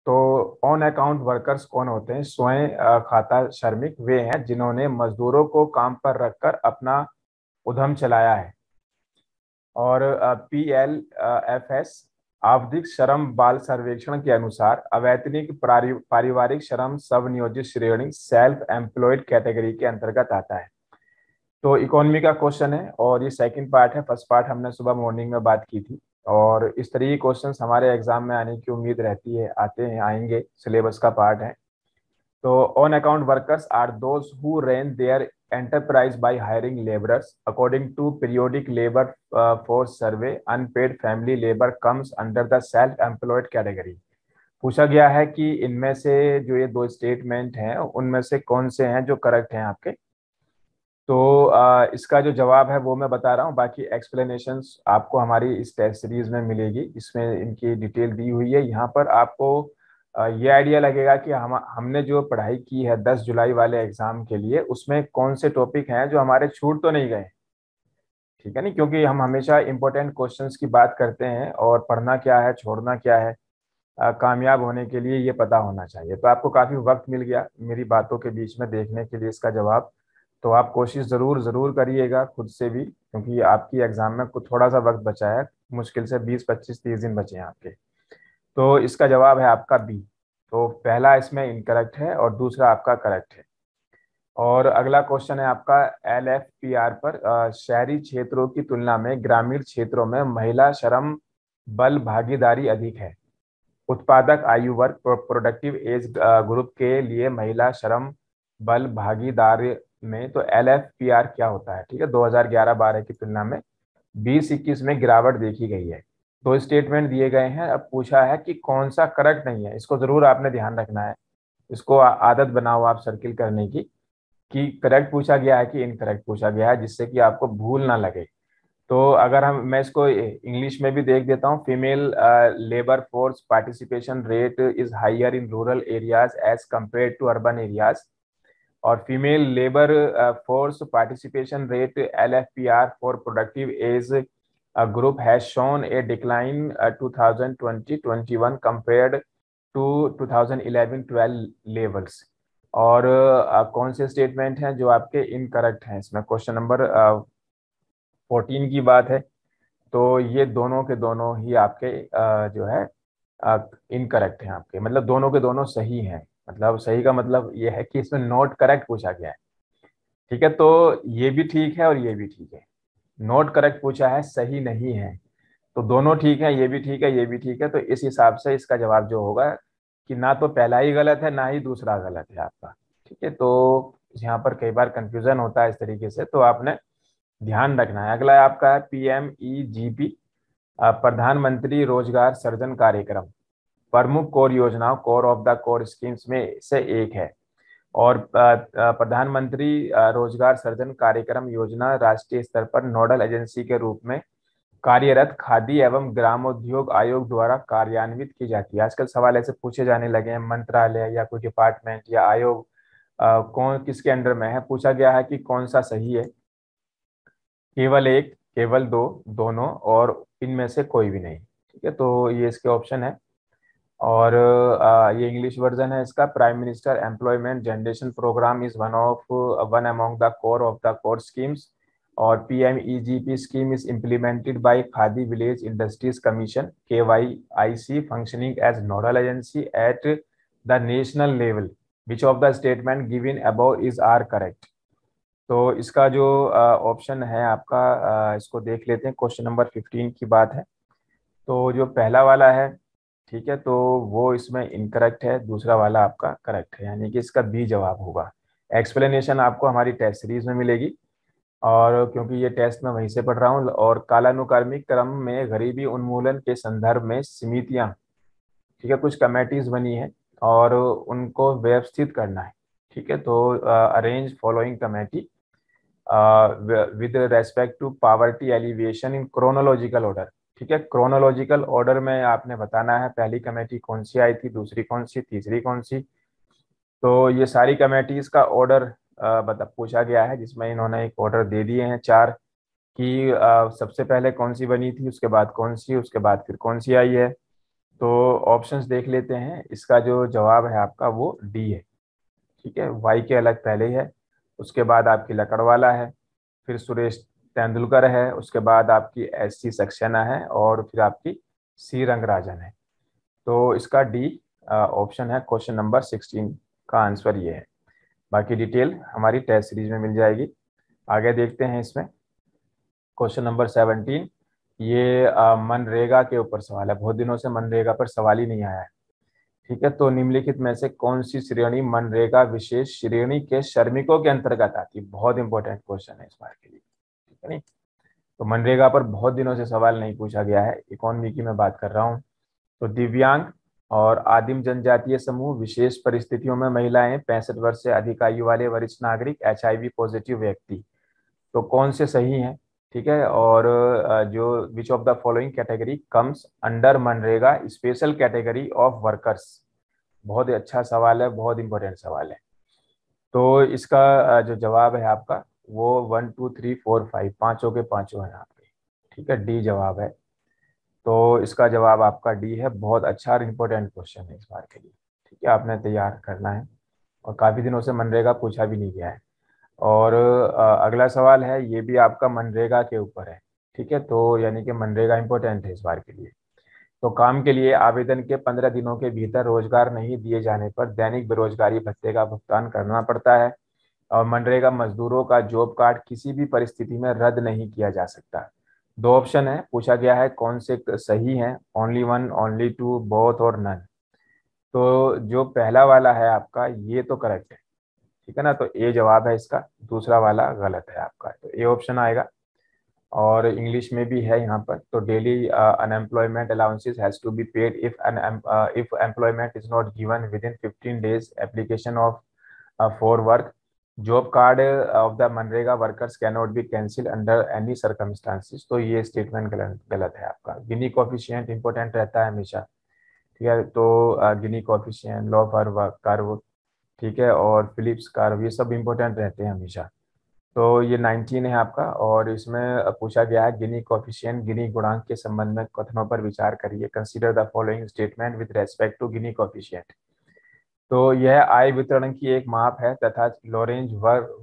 तो own account workers कौन होते हैं? स्वयं खाता श्रमिक वे हैं जिन्होंने मजदूरों को काम पर रखकर अपना उद्यम चलाया है। और PLFS आवधिक श्रम बाल सर्वेक्षण के अनुसार अवैतनिक पारिवारिक श्रम सब नियोजित श्रेणी सेल्फ एम्प्लॉयड कैटेगरी के अंतर्गत आता है। तो इकोनॉमी का क्वेश्चन है और ये सेकंड पार्ट है। फर्स्ट पार्ट हमने सुबह मॉर्निंग में बात की थी। और इस तरह के क्वेश्चंस हमारे एग्जाम में आने की उम्मीद रहती है, आते हैं, आएंगे, सिलेबस का पार्ट है। तो own account workers are those who run their enterprise by hiring laborers according to periodic labor force survey. Unpaid family labor comes under the self employed category. पूछा गया है कि इनमें से जो ये दो स्टेटमेंट हैं उनमें से कौन से हैं जो करेक्ट हैं आपके। तो इसका जो जवाब है वो मैं बता रहा हूँ, बाकी एक्सप्लेनेशंस आपको हमारी इस टेस्ट सीरीज में मिलेगी। इसमें इनकी डिटेल दी हुई है। यहाँ पर आपको ये आइडिया लगेगा कि हमने जो पढ़ाई की है 10 जुलाई वाले एग्जाम के लिए, उसमें कौन से टॉपिक हैं जो हमारे छूट तो नहीं गए। ठीक है नहीं, क्योंकि हम हमेशा इंपॉर्टेंट क्वेश्चंस की बात करते हैं और पढ़ना क्या है, छोड़ना क्या है, कामयाब होने के लिए ये पता होना चाहिए। तो आपको काफी वक्त मिल गया मेरी बातों के बीच में देखने के लिए इसका जवाब। तो आप कोशिश जरूर जरूर करिएगा खुद से भी, क्योंकि आपकी एग्जाम में कुछ थोड़ा सा वक्त बचा है, मुश्किल से 20 25 30 दिन बचे हैं आपके। तो इसका जवाब है आपका बी। तो पहला इसमें इनकरेक्ट है और दूसरा आपका करेक्ट है। और अगला क्वेश्चन है आपका LFPR पर। शहरी क्षेत्रों की तुलना में ग्रामीण क्षेत्रों में महिला श्रम बल भागीदारी अधिक है। उत्पादक आयु वर्ग प्रोडक्टिव एज ग्रुप के लिए महिला श्रम बल भागीदार में तो LFPR क्या होता है? ठीक है, 2011-12 की तुलना में 20-21 में गिरावट देखी गई है। दो स्टेटमेंट दिए गए हैं। अब पूछा है कि कौन सा करेक्ट नहीं है, इसको जरूर आपने ध्यान रखना है। इसको आदत बनाओ आप सर्किल करने की, कि करेक्ट पूछा गया है कि इनकरेक्ट पूछा गया है, जिससे कि आपको भूल ना लगे। तो अगर मैं इसको इंग्लिश में भी देख देता हूँ। Female labour force participation rate is higher in rural areas as compare to urban areas. और female labour force participation rate LFPR for productive age group has shown a decline 2020-21 compared to 2011-12 levels. और कौन से statement हैं जो आपके incorrect हैं? इसमें question number 14 की बात है। तो ये दोनों के दोनों ही आपके जो है इनकरेक्ट हैं आपके, मतलब दोनों के दोनों सही हैं। मतलब सही का मतलब ये है कि इसमें नॉट करेक्ट पूछा गया है। ठीक है, तो ये भी ठीक है और ये भी ठीक है। नॉट करेक्ट पूछा है, सही नहीं है। तो दोनों ठीक है, ये भी ठीक है, ये भी ठीक है। तो इस हिसाब से इसका जवाब जो होगा कि ना तो पहला ही गलत है ना ही दूसरा गलत है आपका। ठीक है, तो यहाँ पर कई बार कंफ्यूजन होता है इस तरीके से, तो आपने ध्यान रखना है। अगला है आपका PMEGP, प्रधानमंत्री रोजगार सृजन कार्यक्रम। प्रमुख कोर योजनाओं, core of the core schemes में से एक है। और प्रधानमंत्री रोजगार सृजन कार्यक्रम योजना राष्ट्रीय स्तर पर नोडल एजेंसी के रूप में कार्यरत खादी एवं ग्रामोद्योग आयोग द्वारा कार्यान्वित की जाती है। आजकल सवाल ऐसे पूछे जाने लगे हैं, मंत्रालय या कोई डिपार्टमेंट या आयोग कौन किसके अंडर में है। पूछा गया है कि कौन सा सही है, केवल एक, केवल दो, दोनों, और इनमें से कोई भी नहीं। ठीक है, तो ये इसके ऑप्शन है। और ये इंग्लिश वर्जन है इसका। Prime Minister Employment Generation Programme is one among the core of the core schemes. और PMEGP scheme is implemented by Khadi Village Industries Commission KYIC functioning as nodal agency at the national level. Which of the statement given above is are correct? तो इसका जो option है आपका, इसको देख लेते हैं। क्वेश्चन नंबर 15 की बात है। तो जो पहला वाला है, ठीक है, तो वो इसमें इनकरेक्ट है। दूसरा वाला आपका करेक्ट है, यानी कि इसका बी जवाब होगा। एक्सप्लेनेशन आपको हमारी टेस्ट सीरीज में मिलेगी। और क्योंकि ये टेस्ट मैं वहीं से पढ़ रहा हूँ, और कालानुक्रमिक क्रम में गरीबी उन्मूलन के संदर्भ में समितियाँ, ठीक है, कुछ कमेटीज बनी है और उनको व्यवस्थित करना है। ठीक है, तो arrange following committee with respect to poverty alleviation in chronological order. ठीक है, क्रोनोलॉजिकल ऑर्डर में आपने बताना है पहली कमेटी कौन सी आई थी, दूसरी कौन सी, तीसरी कौन सी। तो ये सारी कमेटीज का ऑर्डर बता पूछा गया है, जिसमें इन्होंने एक ऑर्डर दे दिए हैं चार, कि सबसे पहले कौन सी बनी थी, उसके बाद कौन सी, उसके बाद फिर कौन सी आई है। तो ऑप्शंस देख लेते हैं। इसका जो जवाब है आपका वो डी है। ठीक है, वाई के अलग पहले ही है, उसके बाद आपकी लकड़वाला है, फिर सुरेश तेंदुलकर है, उसके बाद आपकी एस सी सक्सेना है, और फिर आपकी सी रंगराजन है। तो इसका डी ऑप्शन है, क्वेश्चन नंबर 16 का आंसर ये है। बाकी डिटेल हमारी टेस्ट सीरीज में मिल जाएगी। आगे देखते हैं इसमें क्वेश्चन नंबर 17। ये मनरेगा के ऊपर सवाल है। बहुत दिनों से मनरेगा पर सवाल ही नहीं आया है। ठीक है, तो निम्नलिखित में से कौन सी श्रेणी मनरेगा विशेष श्रेणी के श्रमिकों के अंतर्गत आती है? बहुत इंपॉर्टेंट क्वेश्चन है इस बार के लिए। ठीक है नहीं, तो मनरेगा पर बहुत दिनों से सवाल नहीं पूछा गया है। इकोनॉमी की मैं बात कर रहा हूँ। तो दिव्यांग और आदिम जनजातीय समूह, विशेष परिस्थितियों में महिलाएं, 65 वर्ष से अधिक आयु वाले वरिष्ठ नागरिक, HIV पॉजिटिव व्यक्ति, तो कौन से सही हैं? ठीक है, और जो विच of the following category comes under MNREGA special category of workers? बहुत ही अच्छा सवाल है, बहुत इंपॉर्टेंट सवाल है। तो इसका जो जवाब है आपका वो 1 2 3 4 5 पांचों के पांचों हैं आपके। ठीक है, डी जवाब है। तो इसका जवाब आपका डी है। बहुत अच्छा और इम्पोर्टेंट क्वेश्चन है इस बार के लिए। ठीक है, आपने तैयार करना है, और काफ़ी दिनों से मनरेगा पूछा भी नहीं गया है। और अगला सवाल है, ये भी आपका मनरेगा के ऊपर है। ठीक है, तो यानी कि मनरेगा इम्पोर्टेंट है इस बार के लिए। तो काम के लिए आवेदन के 15 दिनों के भीतर रोजगार नहीं दिए जाने पर दैनिक बेरोजगारी भत्ते का भुगतान करना पड़ता है। और मनरेगा मजदूरों का जॉब कार्ड किसी भी परिस्थिति में रद्द नहीं किया जा सकता। दो ऑप्शन है, पूछा गया है कौन से सही है, only one, only two, both और नन। तो जो पहला वाला है आपका ये तो करेक्ट है। ठीक है ना, तो ए जवाब है इसका, दूसरा वाला गलत है आपका। तो ए ऑप्शन आएगा। और इंग्लिश में भी है यहाँ पर। तो daily unemployment allowances has to be paid if employment is not given within 15 days application of for work. Job card of the MNREGA workers cannot be cancel under any circumstances. तो ये statement गलत गलत है आपका। गिनी coefficient important रहता है हमेशा। ठीक है, तो गिनी कोफिशिएंट, लॉ फॉर कर्व, ठीक है, और फिलिप्स कर्व, ये सब इंपॉर्टेंट रहते हैं हमेशा। तो ये 19 है आपका। और इसमें पूछा गया है गिनी कोफिशिएंट, गिनी गुणांक के संबंध में कथनों पर विचार करिए। Consider the following statement with respect to Gini coefficient. तो यह आय वितरण की एक माप है तथा लॉरेंज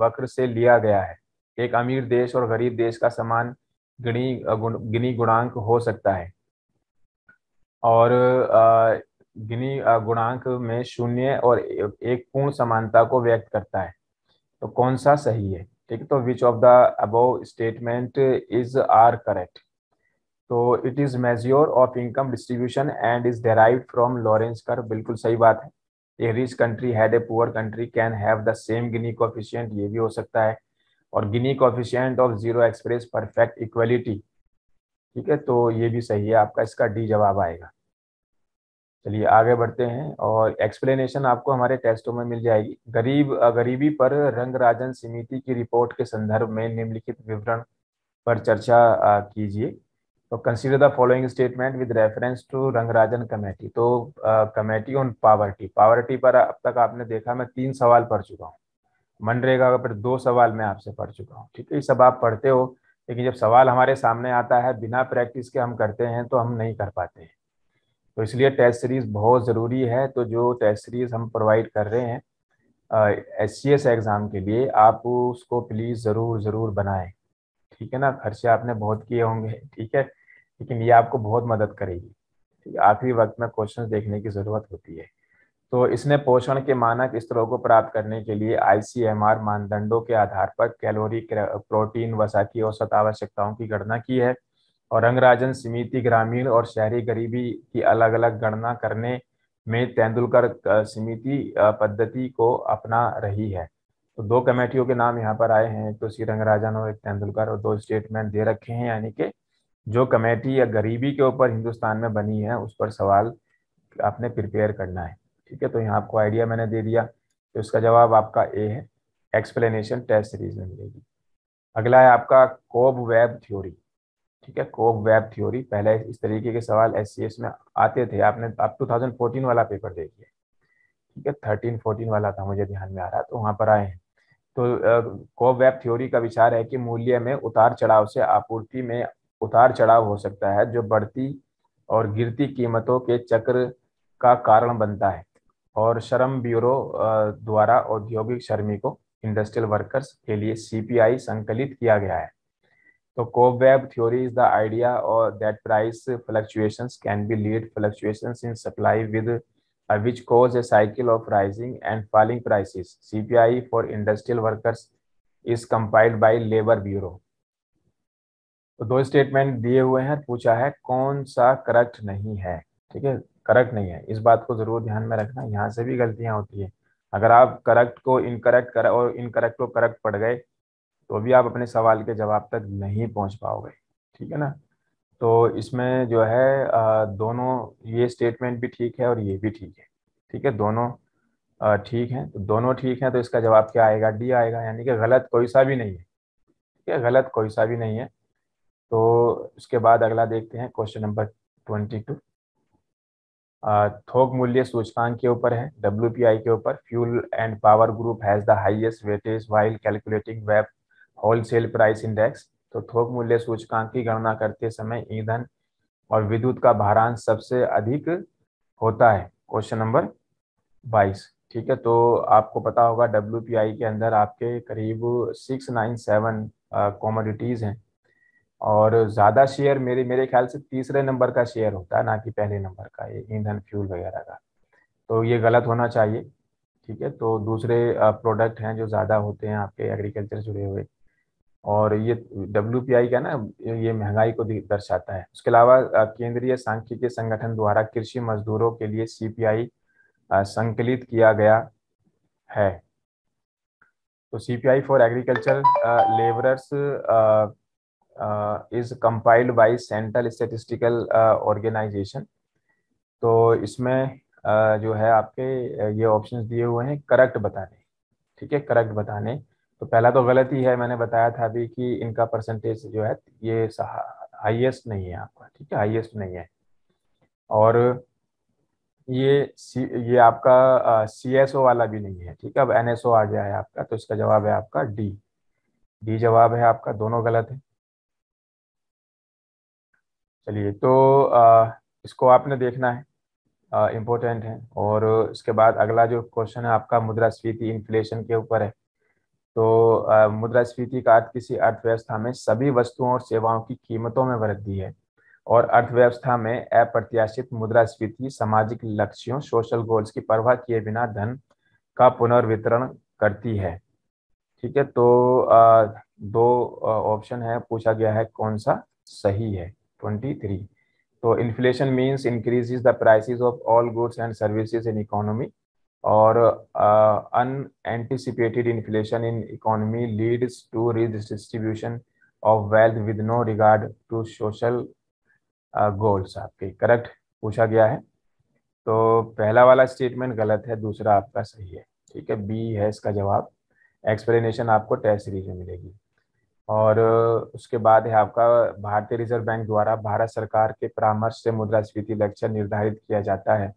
वक्र से लिया गया है। एक अमीर देश और गरीब देश का समान गिनी गुणांक हो सकता है, और गिनी गुणांक में शून्य और एक पूर्ण समानता को व्यक्त करता है। तो कौन सा सही है? ठीक है, तो which of the above statement is are correct? तो it is measure of income distribution and is derived from Lorenz curve, बिल्कुल सही बात है। A rich country had a poor country can have the same Gini coefficient, ये भी हो सकता है। और Gini coefficient of zero express perfect equality. ठीक है, तो ये भी सही है आपका। इसका डी जवाब आएगा। चलिए आगे बढ़ते हैं, और एक्सप्लेनेशन आपको हमारे टेस्टों में मिल जाएगी। गरीबी पर रंगराजन समिति की रिपोर्ट के संदर्भ में निम्नलिखित विवरण पर चर्चा कीजिए। तो consider the following statement with reference to Rangarajan committee. तो कमेटी ऑन पावर्टी, पावर्टी पर अब तक आपने देखा मैं 3 सवाल पढ़ चुका हूँ। मनरेगा पर 2 सवाल मैं आपसे पढ़ चुका हूँ। ठीक है, ये सब आप पढ़ते हो, लेकिन जब सवाल हमारे सामने आता है बिना प्रैक्टिस के हम करते हैं तो हम नहीं कर पाते हैं। तो इसलिए टेस्ट सीरीज बहुत ज़रूरी है। तो जो टेस्ट सीरीज हम प्रोवाइड कर रहे हैं SCS एग्ज़ाम के लिए, आप उसको प्लीज़ ज़रूर ज़रूर बनाएं। ठीक है ना, खर्चे आपने बहुत किए होंगे, ठीक है, लेकिन ये आपको बहुत मदद करेगी। ठीक है, आखिरी वक्त में क्वेश्चन देखने की ज़रूरत होती है। तो इसने पोषण के मानक स्तरों को प्राप्त करने के लिए ICMR मानदंडों के आधार पर कैलोरी, प्रोटीन, वसा की औसत आवश्यकताओं की गणना की है। और रंगराजन समिति ग्रामीण और शहरी गरीबी की अलग अलग गणना करने में तेंदुलकर समिति पद्धति को अपना रही है। तो 2 कमेटियों के नाम यहाँ पर आए हैं, एक तो श्री रंगराजन और एक तेंदुलकर, और 2 स्टेटमेंट दे रखे हैं। यानी कि जो कमेटी या गरीबी के ऊपर हिंदुस्तान में बनी है उस पर सवाल आपने प्रिपेयर करना है। ठीक है, तो यहाँ आपको आइडिया मैंने दे दिया। तो इसका जवाब आपका ए है। एक्सप्लेनेशन टेस्ट सीरीज में मिलेगी। अगला है आपका कोब वेब थ्योरी। ठीक है, कोब वेब थ्योरी, पहले इस तरीके के सवाल SCS में आते थे। आपने आप 2014 वाला पेपर देखिए। ठीक है, 13-14 वाला था, मुझे ध्यान में आ रहा है, तो वहाँ पर आए हैं। तो कोब वेब थ्योरी का विचार है कि मूल्य में उतार चढ़ाव से आपूर्ति में उतार चढ़ाव हो सकता है, जो बढ़ती और गिरती कीमतों के चक्र का कारण बनता है। और श्रम ब्यूरो द्वारा औद्योगिक श्रमिकों इंडस्ट्रियल वर्कर्स के लिए सीपीआई संकलित किया गया है। तो Cobweb theory is the idea और that price fluctuations can be lead fluctuations in supply with which cause a cycle of rising and falling prices. CPI for industrial workers is compiled by Labor Bureau. तो दो statement दिए हुए हैं, पूछा है कौन सा करेक्ट नहीं है। ठीक है, करेक्ट नहीं है, इस बात को जरूर ध्यान में रखना, यहाँ से भी गलतियां होती है। अगर आप करेक्ट को इनकरेक्ट कर और इनकरेक्ट को करेक्ट पढ़ गए तो भी आप अपने सवाल के जवाब तक नहीं पहुंच पाओगे। ठीक है ना। तो इसमें जो है दोनों ये स्टेटमेंट भी ठीक है और ये भी ठीक है। ठीक है, दोनों ठीक है, तो दोनों ठीक है, तो इसका जवाब क्या आएगा? डी आएगा, यानी कि गलत कोई सा भी नहीं है। ठीक है, गलत कोई सा भी नहीं है। तो उसके बाद अगला देखते हैं, क्वेश्चन नंबर 22। थोक मूल्य सूचकांक के ऊपर है, WPI के ऊपर। Fuel and power group has the highest weightage while calculating web wholesale price index. तो थोक मूल्य सूचकांक की गणना करते समय ईंधन और विद्युत का भारांश सबसे अधिक होता है। Question number 22। ठीक है, तो आपको पता होगा WPI के अंदर आपके करीब 697 कॉमोडिटीज हैं और ज़्यादा शेयर मेरे मेरे ख्याल से तीसरे नंबर का शेयर होता है, ना कि पहले नंबर का, ये ईंधन फ्यूल वगैरह का। तो ये गलत होना चाहिए। ठीक है, तो दूसरे प्रोडक्ट हैं जो ज़्यादा होते हैं आपके एग्रीकल्चर जुड़े हुए। और ये WPI का ना, ये महंगाई को दर्शाता है। उसके अलावा केंद्रीय सांख्यिकी संगठन द्वारा कृषि मजदूरों के लिए CPI संकलित किया गया है। तो CPI for agriculture labourers is compiled by Central Statistical Organisation. तो इसमें जो है आपके ये ऑप्शंस दिए हुए हैं करेक्ट बताने। ठीक है, करेक्ट बताने। तो पहला तो गलत ही है, मैंने बताया था अभी कि इनका परसेंटेज जो है ये हाईएस्ट नहीं है आपका। ठीक है, हाईएस्ट नहीं है। और ये आपका CSO वाला भी नहीं है। ठीक है, अब NSO आ गया है आपका, तो इसका जवाब है आपका डी। डी जवाब है आपका, दोनों गलत है। चलिए, तो इसको आपने देखना है, इम्पोर्टेंट है। और इसके बाद अगला जो क्वेश्चन है आपका मुद्रास्फीति इन्फ्लेशन के ऊपर है। तो मुद्रास्फीति का अर्थ किसी अर्थव्यवस्था में सभी वस्तुओं और सेवाओं की कीमतों में वृद्धि है। और अर्थव्यवस्था में अप्रत्याशित मुद्रास्फीति सामाजिक लक्ष्यों सोशल गोल्स की परवाह किए बिना धन का पुनर्वितरण करती है। ठीक है, तो दो ऑप्शन है, पूछा गया है कौन सा सही है। 23। तो inflation means increases the prices of all goods and services in economy. और unanticipated inflation in economy leads to redistribution of wealth with no regard to social goals. आपके करेक्ट पूछा गया है। तो पहला वाला स्टेटमेंट गलत है, दूसरा आपका सही है। ठीक है, बी है इसका जवाब। एक्सप्लेनेशन आपको टेस्ट सीरीज में मिलेगी। और उसके बाद है आपका भारतीय रिजर्व बैंक द्वारा भारत सरकार के परामर्श से मुद्रास्फीति लक्ष्य निर्धारित किया जाता है।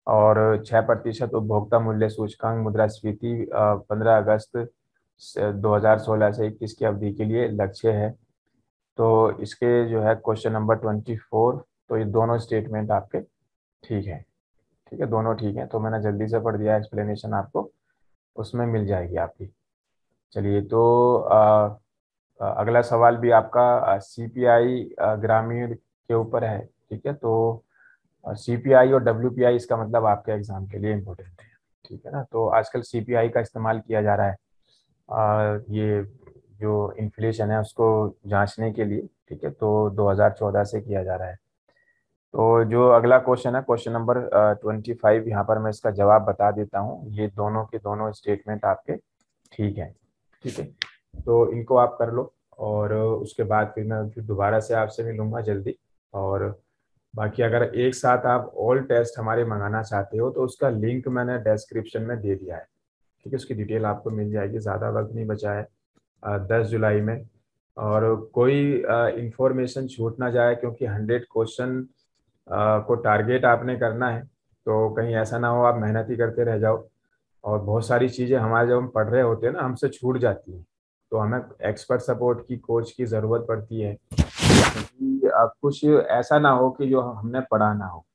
और 6% उपभोक्ता मूल्य सूचकांक मुद्रास्फीति 15 अगस्त 2016 से 21 की अवधि के लिए लक्ष्य है। तो इसके जो है क्वेश्चन नंबर 24। तो ये दोनों स्टेटमेंट आपके ठीक है। ठीक है, दोनों ठीक है, तो मैंने जल्दी से पढ़ दिया, एक्सप्लेनेशन आपको उसमें मिल जाएगी आपकी। चलिए, तो अगला सवाल भी आपका CPI ग्रामीण के ऊपर है। ठीक है, तो CPI और WPI इसका मतलब आपके एग्जाम के लिए इम्पोर्टेंट है। ठीक है ना। तो आजकल CPI का इस्तेमाल किया जा रहा है ये जो इन्फ्लेशन है उसको जांचने के लिए। ठीक है, तो 2014 से किया जा रहा है। तो जो अगला क्वेश्चन है, क्वेश्चन नंबर 25, यहाँ पर मैं इसका जवाब बता देता हूँ। ये दोनों के दोनों स्टेटमेंट आपके ठीक है। ठीक है, तो इनको आप कर लो और उसके बाद फिर मैं फिर दोबारा से आपसे मिलूंगा जल्दी। और बाकी अगर एक साथ आप ऑल टेस्ट हमारे मंगाना चाहते हो तो उसका लिंक मैंने डिस्क्रिप्शन में दे दिया है। ठीक है, उसकी डिटेल आपको मिल जाएगी, ज़्यादा वक्त नहीं बचा है 10 जुलाई में। और कोई इंफॉर्मेशन छूट ना जाए, क्योंकि 100 क्वेश्चन को टारगेट आपने करना है। तो कहीं ऐसा ना हो आप मेहनत ही करते रह जाओ और बहुत सारी चीज़ें हमारे जब हम पढ़ रहे होते हैं ना हमसे छूट जाती हैं। तो हमें एक्सपर्ट सपोर्ट की, कोच की ज़रूरत पड़ती है। कुछ ऐसा ना हो कि जो हमने पढ़ा ना हो।